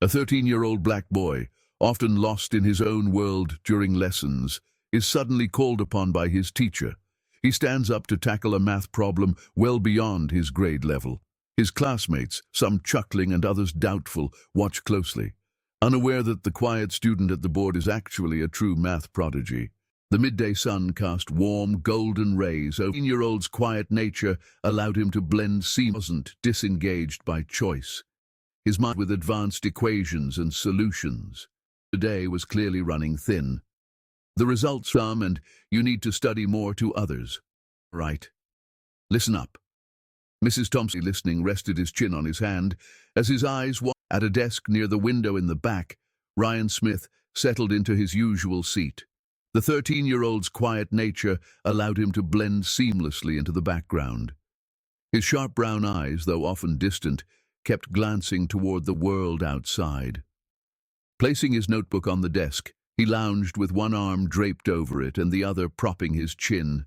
A 13-year-old black boy, often lost in his own world during lessons, is suddenly called upon by his teacher. He stands up to tackle a math problem well beyond his grade level. His classmates, some chuckling and others doubtful, watch closely, unaware that the quiet student at the board is actually a true math prodigy. The midday sun cast warm, golden rays over the 13-year-old's quiet nature, allowed him to blend seamlessly. He wasn't disengaged by choice. His mind with advanced equations and solutions. The day was clearly running thin. The results some, and you need to study more to others. Right. Listen up. Mrs. Thompson, listening, rested his chin on his hand as his eyes wandered. At a desk near the window in the back, Ryan Smith settled into his usual seat. The 13-year-old's quiet nature allowed him to blend seamlessly into the background. His sharp brown eyes, though often distant, kept glancing toward the world outside. Placing his notebook on the desk, he lounged with one arm draped over it and the other propping his chin,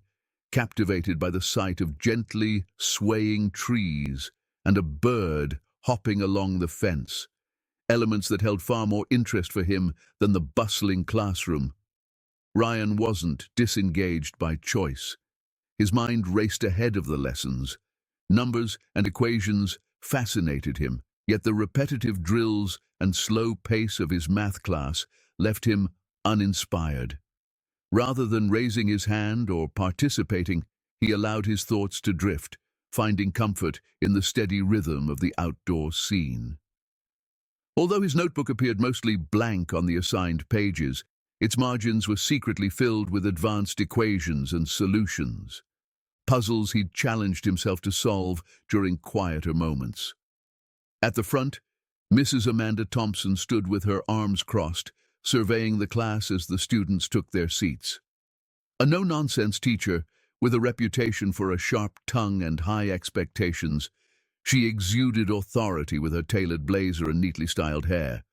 captivated by the sight of gently swaying trees and a bird hopping along the fence, elements that held far more interest for him than the bustling classroom. Ryan wasn't disengaged by choice. His mind raced ahead of the lessons. Numbers and equations fascinated him, yet the repetitive drills and slow pace of his math class left him uninspired. Rather than raising his hand or participating, he allowed his thoughts to drift, finding comfort in the steady rhythm of the outdoor scene. Although his notebook appeared mostly blank on the assigned pages, its margins were secretly filled with advanced equations and solutions, puzzles he'd challenged himself to solve during quieter moments. At the front, Mrs. Amanda Thompson stood with her arms crossed, surveying the class as the students took their seats. A no-nonsense teacher, with a reputation for a sharp tongue and high expectations, she exuded authority with her tailored blazer and neatly styled hair.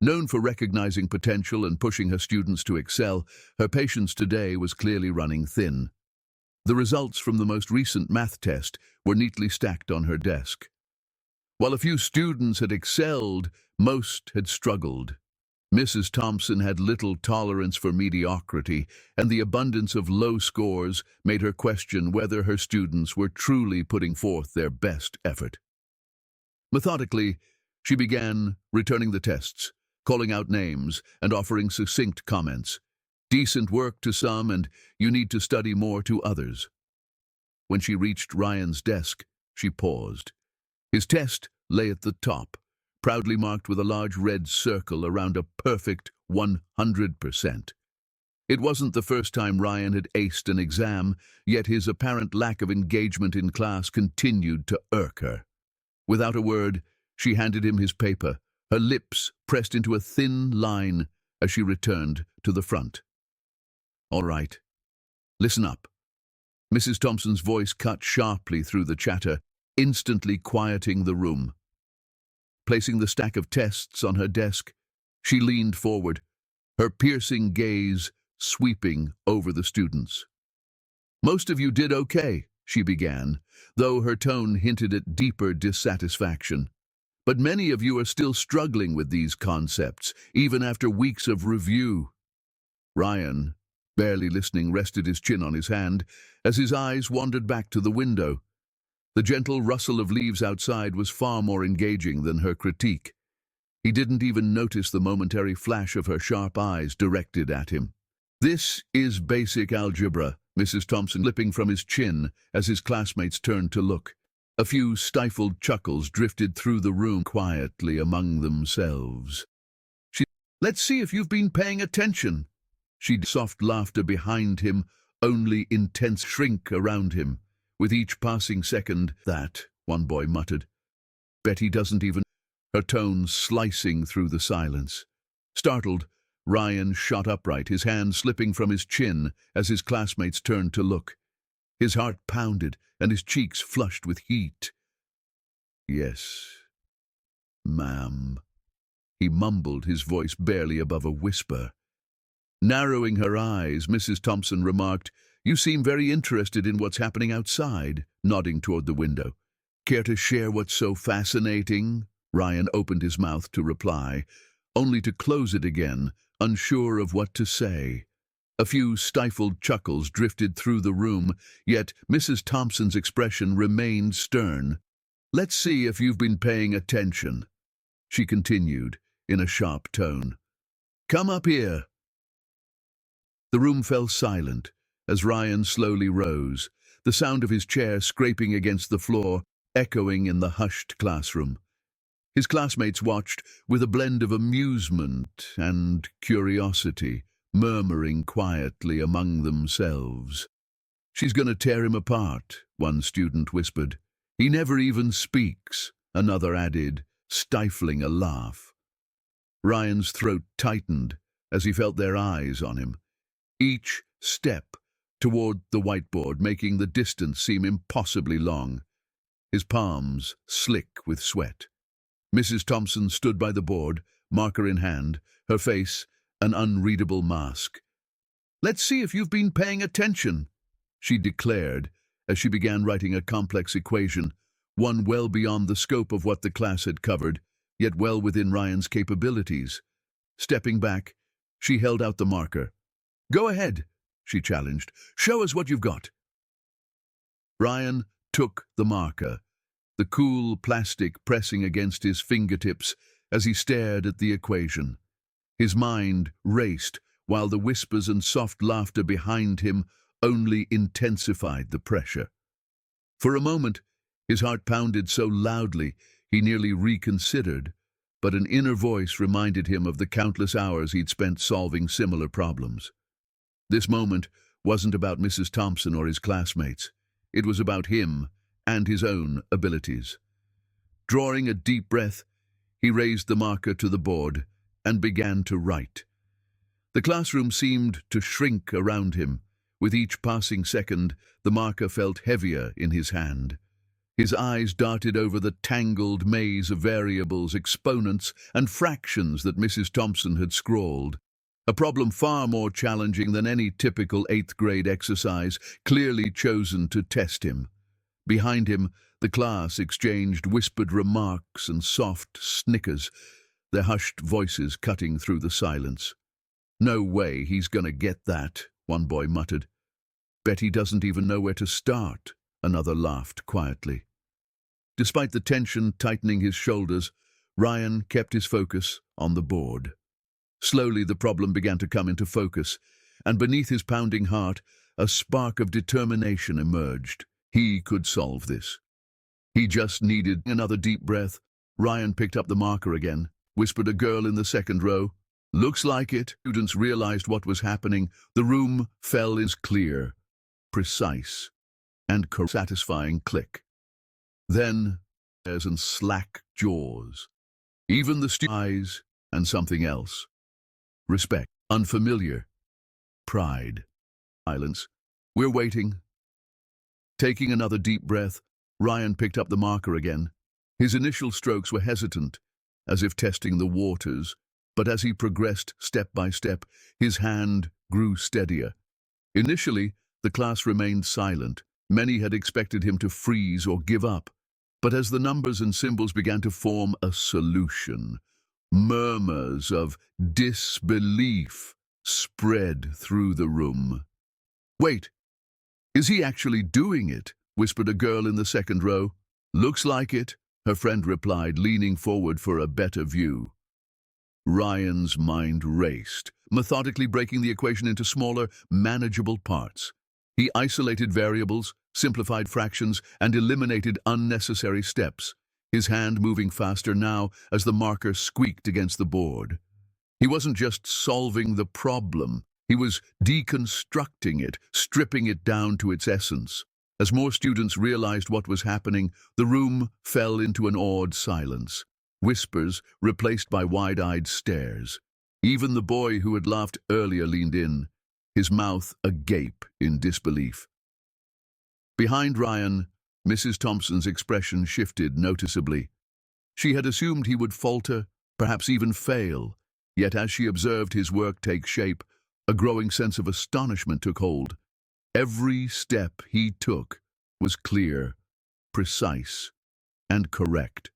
Known for recognizing potential and pushing her students to excel, her patience today was clearly running thin. The results from the most recent math test were neatly stacked on her desk. While a few students had excelled, most had struggled. Mrs. Thompson had little tolerance for mediocrity, and the abundance of low scores made her question whether her students were truly putting forth their best effort. Methodically, she began returning the tests, calling out names and offering succinct comments. Decent work to some, and you need to study more to others. When she reached Ryan's desk, she paused. His test lay at the top, proudly marked with a large red circle around a perfect 100%. It wasn't the first time Ryan had aced an exam, yet his apparent lack of engagement in class continued to irk her. Without a word, she handed him his paper, her lips pressed into a thin line as she returned to the front. All right. Listen up. Mrs. Thompson's voice cut sharply through the chatter, instantly quieting the room. Placing the stack of tests on her desk, she leaned forward, her piercing gaze sweeping over the students. Most of you did okay, she began, though her tone hinted at deeper dissatisfaction. But many of you are still struggling with these concepts, even after weeks of review. Ryan, barely listening, rested his chin on his hand as his eyes wandered back to the window. The gentle rustle of leaves outside was far more engaging than her critique. He didn't even notice the momentary flash of her sharp eyes directed at him. This is basic algebra, Mrs. Thompson lipping from his chin as his classmates turned to look. A few stifled chuckles drifted through the room quietly among themselves. Let's see if you've been paying attention. Soft laughter behind him, only intense shrink around him. With each passing second, that, one boy muttered. Betty doesn't even... Her tone slicing through the silence. Startled, Ryan shot upright, his hand slipping from his chin as his classmates turned to look. His heart pounded and his cheeks flushed with heat. Yes, ma'am, he mumbled, his voice barely above a whisper. Narrowing her eyes, Mrs. Thompson remarked, You seem very interested in what's happening outside, nodding toward the window. Care to share what's so fascinating? Ryan opened his mouth to reply, only to close it again, unsure of what to say. A few stifled chuckles drifted through the room, yet Mrs. Thompson's expression remained stern. "Let's see if you've been paying attention," she continued, in a sharp tone. "Come up here." The room fell silent as Ryan slowly rose, the sound of his chair scraping against the floor echoing in the hushed classroom. His classmates watched with a blend of amusement and curiosity, murmuring quietly among themselves. "She's going to tear him apart," one student whispered. "He never even speaks," another added, stifling a laugh. Ryan's throat tightened as he felt their eyes on him, each step toward the whiteboard making the distance seem impossibly long, his palms slick with sweat. Mrs. Thompson stood by the board, marker in hand, her face an unreadable mask. "Let's see if you've been paying attention," she declared as she began writing a complex equation, one well beyond the scope of what the class had covered, yet well within Ryan's capabilities. Stepping back, she held out the marker. "Go ahead," she challenged. "Show us what you've got." Ryan took the marker, the cool plastic pressing against his fingertips as he stared at the equation. His mind raced, while the whispers and soft laughter behind him only intensified the pressure. For a moment, his heart pounded so loudly he nearly reconsidered, but an inner voice reminded him of the countless hours he'd spent solving similar problems. This moment wasn't about Mrs. Thompson or his classmates. It was about him and his own abilities. Drawing a deep breath, he raised the marker to the board and began to write. The classroom seemed to shrink around him. With each passing second, the marker felt heavier in his hand. His eyes darted over the tangled maze of variables, exponents, and fractions that Mrs. Thompson had scrawled. A problem far more challenging than any typical 8th grade exercise, clearly chosen to test him. Behind him, the class exchanged whispered remarks and soft snickers, their hushed voices cutting through the silence. "No way he's gonna get that," one boy muttered. "Bet he doesn't even know where to start," another laughed quietly. Despite the tension tightening his shoulders, Ryan kept his focus on the board. Slowly the problem began to come into focus, and beneath his pounding heart, a spark of determination emerged. He could solve this. He just needed another deep breath. Ryan picked up the marker again, whispered a girl in the second row. "Looks like it." Students realized what was happening. The room fell in clear, precise, and satisfying click. Then, there's and slack jaws. Even the eyes and something else. Respect, unfamiliar, pride, silence. "We're waiting." Taking another deep breath, Ryan picked up the marker again. His initial strokes were hesitant, as if testing the waters, but as he progressed step by step, his hand grew steadier. Initially, the class remained silent. Many had expected him to freeze or give up, but as the numbers and symbols began to form a solution, murmurs of disbelief spread through the room. "Wait, is he actually doing it?" whispered a girl in the second row. "Looks like it," her friend replied, leaning forward for a better view. Ryan's mind raced, methodically breaking the equation into smaller, manageable parts. He isolated variables, simplified fractions, and eliminated unnecessary steps, his hand moving faster now as the marker squeaked against the board. He wasn't just solving the problem, he was deconstructing it, stripping it down to its essence. As more students realized what was happening, the room fell into an awed silence. Whispers replaced by wide-eyed stares. Even the boy who had laughed earlier leaned in, his mouth agape in disbelief. Behind Ryan, Mrs. Thompson's expression shifted noticeably. She had assumed he would falter, perhaps even fail, yet as she observed his work take shape, a growing sense of astonishment took hold. Every step he took was clear, precise, and correct.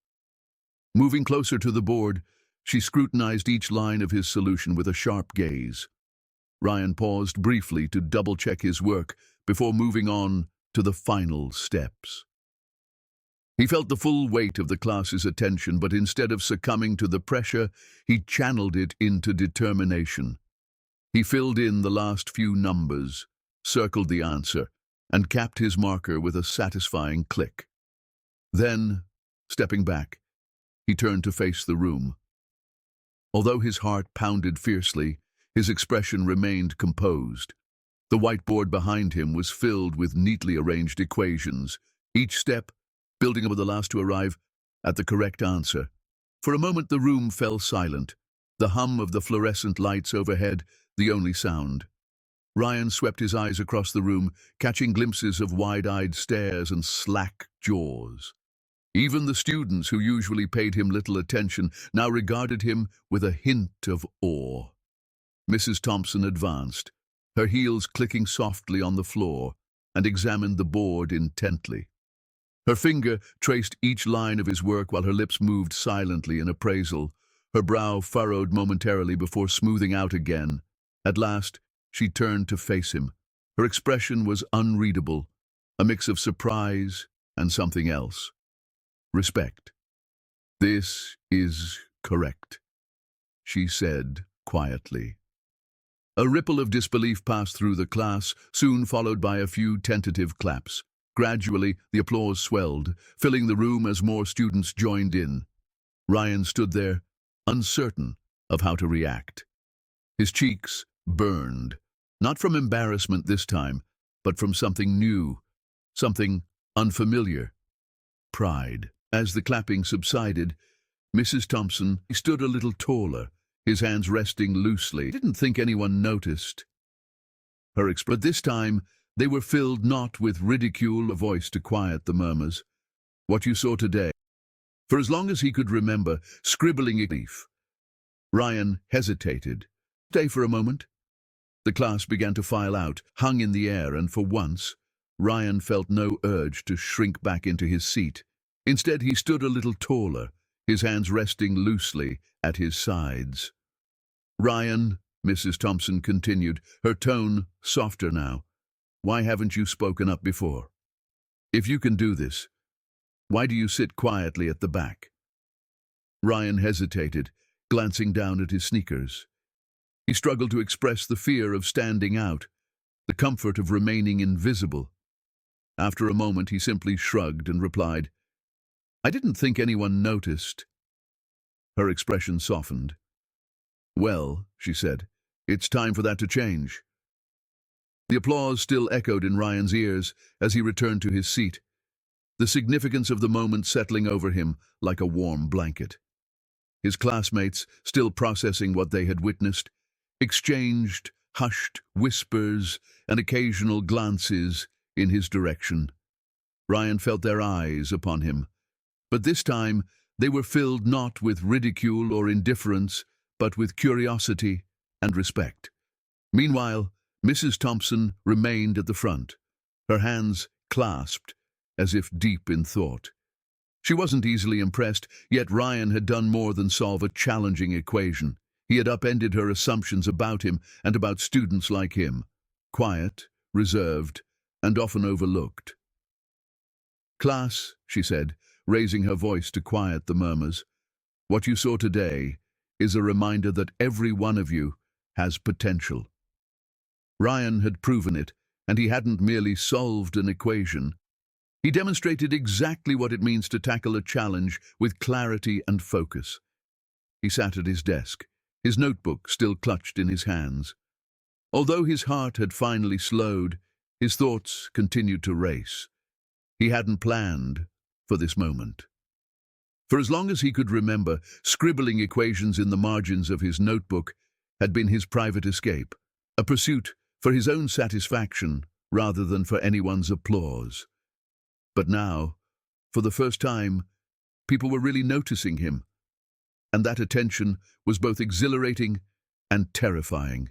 Moving closer to the board, she scrutinized each line of his solution with a sharp gaze. Ryan paused briefly to double-check his work before moving on to the final steps. He felt the full weight of the class's attention, but instead of succumbing to the pressure, he channeled it into determination. He filled in the last few numbers, circled the answer, and capped his marker with a satisfying click. Then, stepping back, he turned to face the room. Although his heart pounded fiercely, his expression remained composed. The whiteboard behind him was filled with neatly arranged equations, each step building up with the last to arrive at the correct answer. For a moment the room fell silent, the hum of the fluorescent lights overhead the only sound. Ryan swept his eyes across the room, catching glimpses of wide-eyed stares and slack jaws. Even the students, who usually paid him little attention, now regarded him with a hint of awe. Mrs. Thompson advanced, her heels clicking softly on the floor, and examined the board intently. Her finger traced each line of his work while her lips moved silently in appraisal, her brow furrowed momentarily before smoothing out again. At last, she turned to face him. Her expression was unreadable, a mix of surprise and something else. Respect. "This is correct," she said quietly. A ripple of disbelief passed through the class, soon followed by a few tentative claps. Gradually, the applause swelled, filling the room as more students joined in. Ryan stood there, uncertain of how to react. His cheeks burned, not from embarrassment this time, but from something new, something unfamiliar. Pride. As the clapping subsided, Mrs. Thompson stood a little taller, his hands resting loosely. Didn't think anyone noticed. But this time, they were filled not with ridicule, a voice to quiet the murmurs. "What you saw today." For as long as he could remember, scribbling a leaf. Ryan hesitated. "Stay for a moment." The class began to file out, hung in the air, and for once, Ryan felt no urge to shrink back into his seat. Instead, he stood a little taller, his hands resting loosely at his sides. "Ryan," Mrs. Thompson continued, her tone softer now, "why haven't you spoken up before? If you can do this, why do you sit quietly at the back?" Ryan hesitated, glancing down at his sneakers. He struggled to express the fear of standing out, the comfort of remaining invisible. After a moment, he simply shrugged and replied, "I didn't think anyone noticed." Her expression softened. "Well," she said, "it's time for that to change." The applause still echoed in Ryan's ears as he returned to his seat, the significance of the moment settling over him like a warm blanket. His classmates, still processing what they had witnessed, exchanged hushed whispers and occasional glances in his direction. Ryan felt their eyes upon him, but this time they were filled not with ridicule or indifference, but with curiosity and respect. Meanwhile, Mrs. Thompson remained at the front, her hands clasped as if deep in thought. She wasn't easily impressed, yet Ryan had done more than solve a challenging equation. He had upended her assumptions about him and about students like him, quiet, reserved, and often overlooked. "Class," she said, raising her voice to quiet the murmurs, "what you saw today is a reminder that every one of you has potential." Ryan had proven it, and he hadn't merely solved an equation. He demonstrated exactly what it means to tackle a challenge with clarity and focus. He sat at his desk, his notebook still clutched in his hands. Although his heart had finally slowed, his thoughts continued to race. He hadn't planned for this moment. For as long as he could remember, scribbling equations in the margins of his notebook had been his private escape, a pursuit for his own satisfaction rather than for anyone's applause. But now, for the first time, people were really noticing him, and that attention was both exhilarating and terrifying.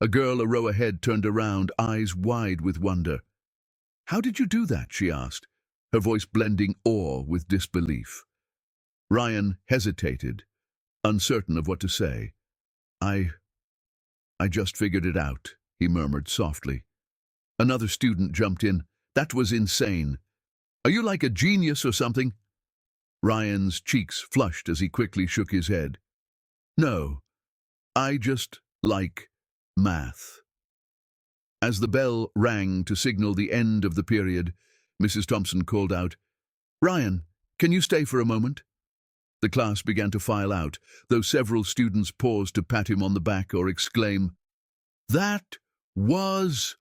A girl a row ahead turned around, eyes wide with wonder. "How did you do that?" she asked, her voice blending awe with disbelief. Ryan hesitated, uncertain of what to say. I just figured it out, he murmured softly. Another student jumped in. That was insane. Are you like a genius or something? Ryan's cheeks flushed as he quickly shook his head. No, I just like math. As the bell rang to signal the end of the period, Mrs. Thompson called out, Ryan, can you stay for a moment? The class began to file out, though several students paused to pat him on the back or exclaim, That was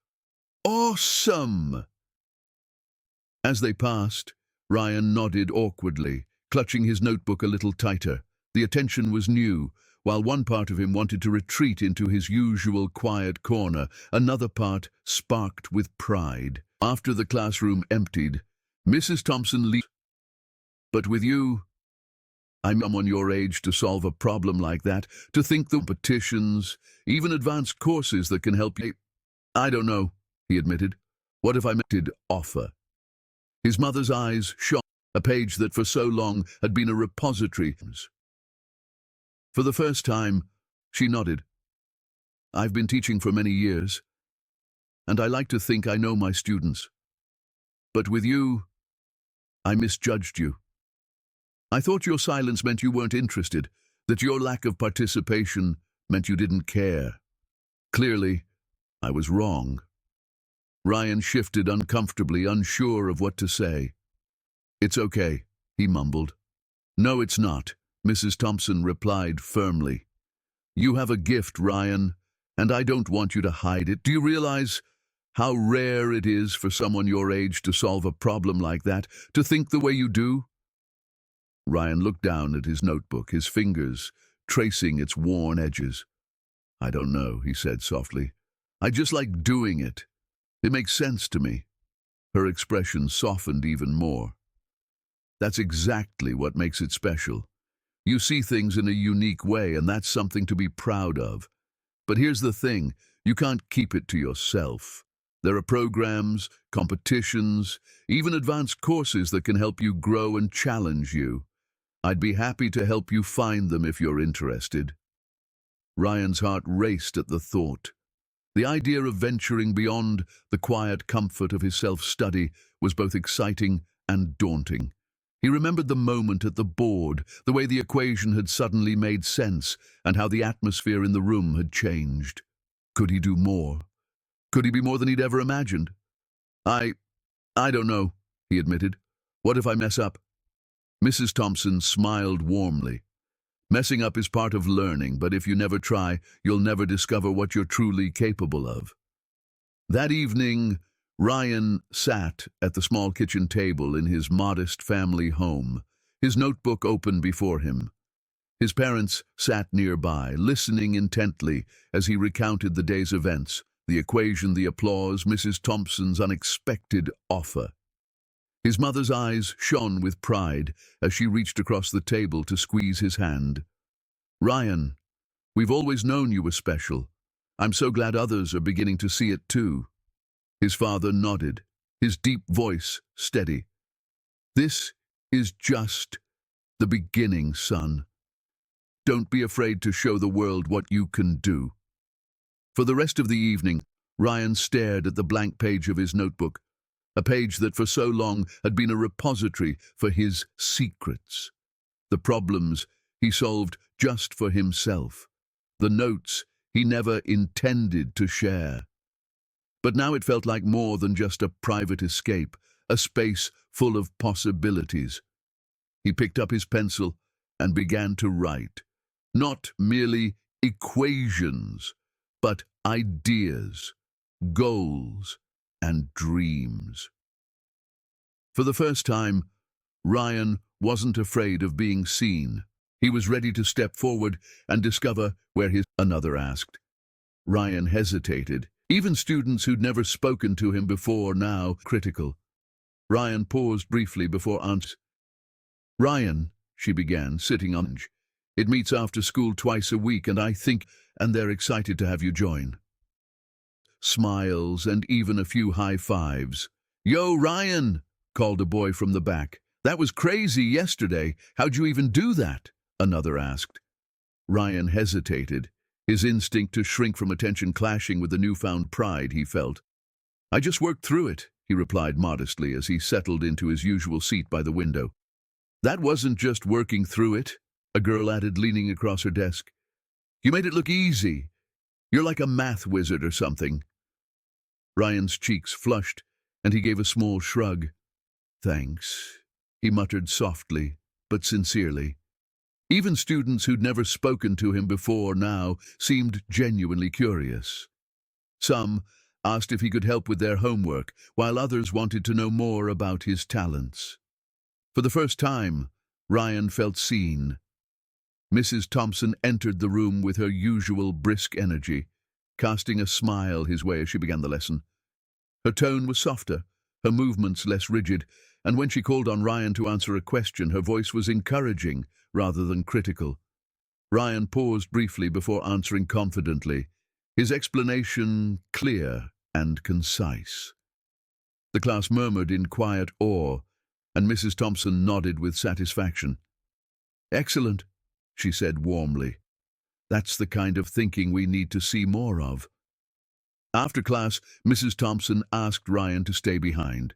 awesome! As they passed, Ryan nodded awkwardly, clutching his notebook a little tighter. The attention was new. While one part of him wanted to retreat into his usual quiet corner, another part sparked with pride. After the classroom emptied, Mrs. Thompson leaped. But with you, I'm someone your age to solve a problem like that, to think the competitions, even advanced courses that can help you. I don't know, he admitted. What if I did offer? His mother's eyes shone, a page that for so long had been a repository. For the first time, she nodded. I've been teaching for many years, and I like to think I know my students. But with you, I misjudged you. I thought your silence meant you weren't interested, that your lack of participation meant you didn't care. Clearly, I was wrong. Ryan shifted uncomfortably, unsure of what to say. It's okay, he mumbled. No, it's not, Mrs. Thompson replied firmly. You have a gift, Ryan, and I don't want you to hide it. Do you realize how rare it is for someone your age to solve a problem like that, to think the way you do? Ryan looked down at his notebook, his fingers tracing its worn edges. I don't know, he said softly. I just like doing it. It makes sense to me. Her expression softened even more. That's exactly what makes it special. You see things in a unique way, and that's something to be proud of. But here's the thing, you can't keep it to yourself. There are programs, competitions, even advanced courses that can help you grow and challenge you. I'd be happy to help you find them if you're interested. Ryan's heart raced at the thought. The idea of venturing beyond the quiet comfort of his self-study was both exciting and daunting. He remembered the moment at the board, the way the equation had suddenly made sense, and how the atmosphere in the room had changed. Could he do more? Could he be more than he'd ever imagined? I don't know, he admitted. What if I mess up? Mrs. Thompson smiled warmly. Messing up is part of learning, but if you never try, you'll never discover what you're truly capable of. That evening, Ryan sat at the small kitchen table in his modest family home, his notebook open before him. His parents sat nearby, listening intently as he recounted the day's events, the equation, the applause, Mrs. Thompson's unexpected offer. His mother's eyes shone with pride as she reached across the table to squeeze his hand. Ryan, we've always known you were special. I'm so glad others are beginning to see it too. His father nodded, his deep voice steady. This is just the beginning, son. Don't be afraid to show the world what you can do. For the rest of the evening, Ryan stared at the blank page of his notebook, a page that for so long had been a repository for his secrets. The problems he solved just for himself, the notes he never intended to share. But now it felt like more than just a private escape, a space full of possibilities. He picked up his pencil and began to write, not merely equations, but ideas, goals, and dreams. For the first time, Ryan wasn't afraid of being seen. He was ready to step forward and discover where another asked. Ryan hesitated. Even students who'd never spoken to him before now critical. Ryan paused briefly before answering. Ryan, she began, sitting on bench. It meets after school twice a week, and they're excited to have you join. Smiles and even a few high fives. Yo, Ryan, called a boy from the back. That was crazy yesterday. How'd you even do that? Another asked. Ryan hesitated, his instinct to shrink from attention clashing with the newfound pride he felt. I just worked through it, he replied modestly as he settled into his usual seat by the window. That wasn't just working through it, a girl added, leaning across her desk. You made it look easy. You're like a math wizard or something. Ryan's cheeks flushed, and he gave a small shrug. Thanks, he muttered softly, but sincerely. Even students who'd never spoken to him before now seemed genuinely curious. Some asked if he could help with their homework, while others wanted to know more about his talents. For the first time, Ryan felt seen. Mrs. Thompson entered the room with her usual brisk energy, casting a smile his way as she began the lesson. Her tone was softer, her movements less rigid, and when she called on Ryan to answer a question, her voice was encouraging rather than critical. Ryan paused briefly before answering confidently, his explanation clear and concise. The class murmured in quiet awe, and Mrs. Thompson nodded with satisfaction. Excellent, she said warmly. That's the kind of thinking we need to see more of. After class, Mrs. Thompson asked Ryan to stay behind.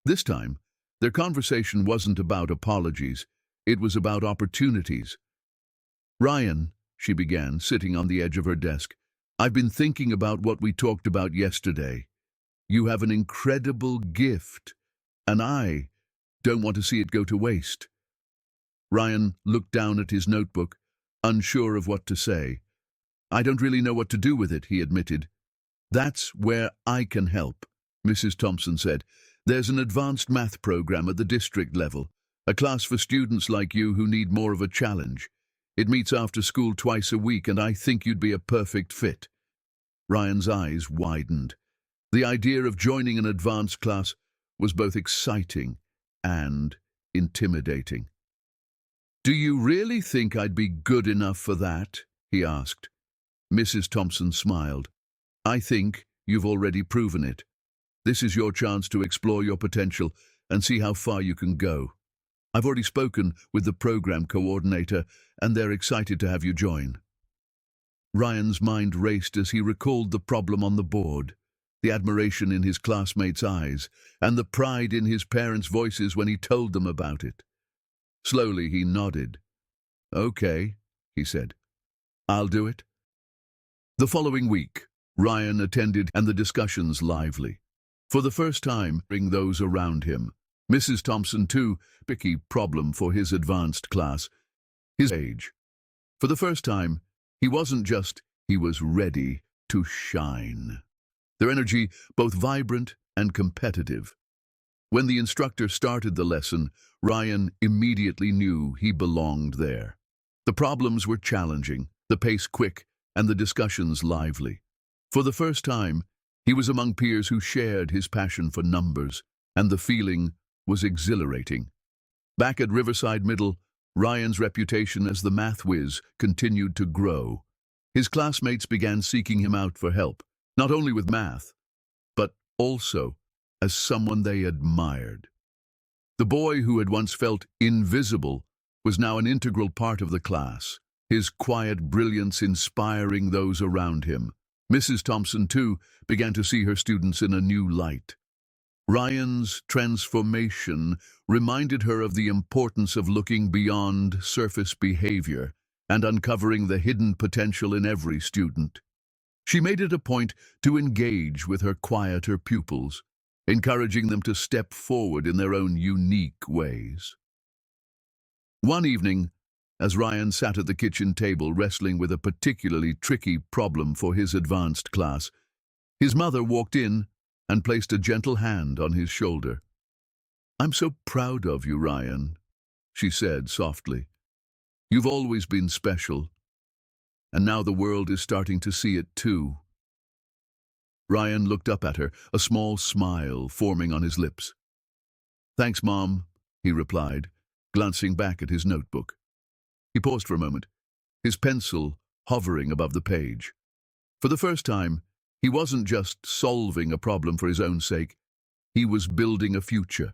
This time, their conversation wasn't about apologies. It was about opportunities. Ryan, she began, sitting on the edge of her desk, I've been thinking about what we talked about yesterday. You have an incredible gift, and I don't want to see it go to waste. Ryan looked down at his notebook, unsure of what to say. I don't really know what to do with it, he admitted. That's where I can help, Mrs. Thompson said. There's an advanced math program at the district level, a class for students like you who need more of a challenge. It meets after school twice a week, and I think you'd be a perfect fit. Ryan's eyes widened. The idea of joining an advanced class was both exciting and intimidating. Do you really think I'd be good enough for that? He asked. Mrs. Thompson smiled. I think you've already proven it. This is your chance to explore your potential and see how far you can go. I've already spoken with the program coordinator, and they're excited to have you join. Ryan's mind raced as he recalled the problem on the board, the admiration in his classmates' eyes, and the pride in his parents' voices when he told them about it. Slowly he nodded. Okay, he said. I'll do it. The following week, Ryan attended and the discussions lively. For the first time, bring those around him. Mrs. Thompson, too, tricky problem for his advanced class, his age. For the first time, he was ready to shine. Their energy, both vibrant and competitive. When the instructor started the lesson, Ryan immediately knew he belonged there. The problems were challenging, the pace quick, and the discussions lively. For the first time, he was among peers who shared his passion for numbers, and the feeling was exhilarating. Back at Riverside Middle, Ryan's reputation as the math whiz continued to grow. His classmates began seeking him out for help, not only with math, but also as someone they admired. The boy who had once felt invisible was now an integral part of the class, his quiet brilliance inspiring those around him. Mrs. Thompson, too, began to see her students in a new light. Ryan's transformation reminded her of the importance of looking beyond surface behavior and uncovering the hidden potential in every student. She made it a point to engage with her quieter pupils, encouraging them to step forward in their own unique ways. One evening, as Ryan sat at the kitchen table wrestling with a particularly tricky problem for his advanced class, his mother walked in and placed a gentle hand on his shoulder. "I'm so proud of you, Ryan," she said softly. "You've always been special, and now the world is starting to see it too." Ryan looked up at her, a small smile forming on his lips. "Thanks, Mom," he replied, glancing back at his notebook. He paused for a moment, his pencil hovering above the page. For the first time, he wasn't just solving a problem for his own sake. He was building a future.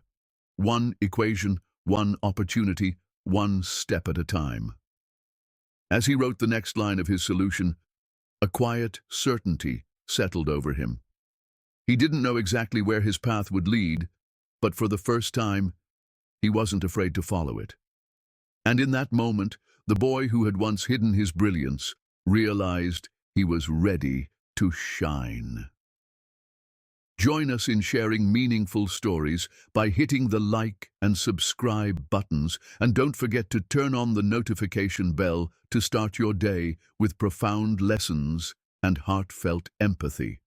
One equation, one opportunity, one step at a time. As he wrote the next line of his solution, a quiet certainty settled over him. He didn't know exactly where his path would lead, but for the first time, he wasn't afraid to follow it. And in that moment, the boy who had once hidden his brilliance realized he was ready to shine. Join us in sharing meaningful stories by hitting the like and subscribe buttons, and don't forget to turn on the notification bell to start your day with profound lessons and heartfelt empathy.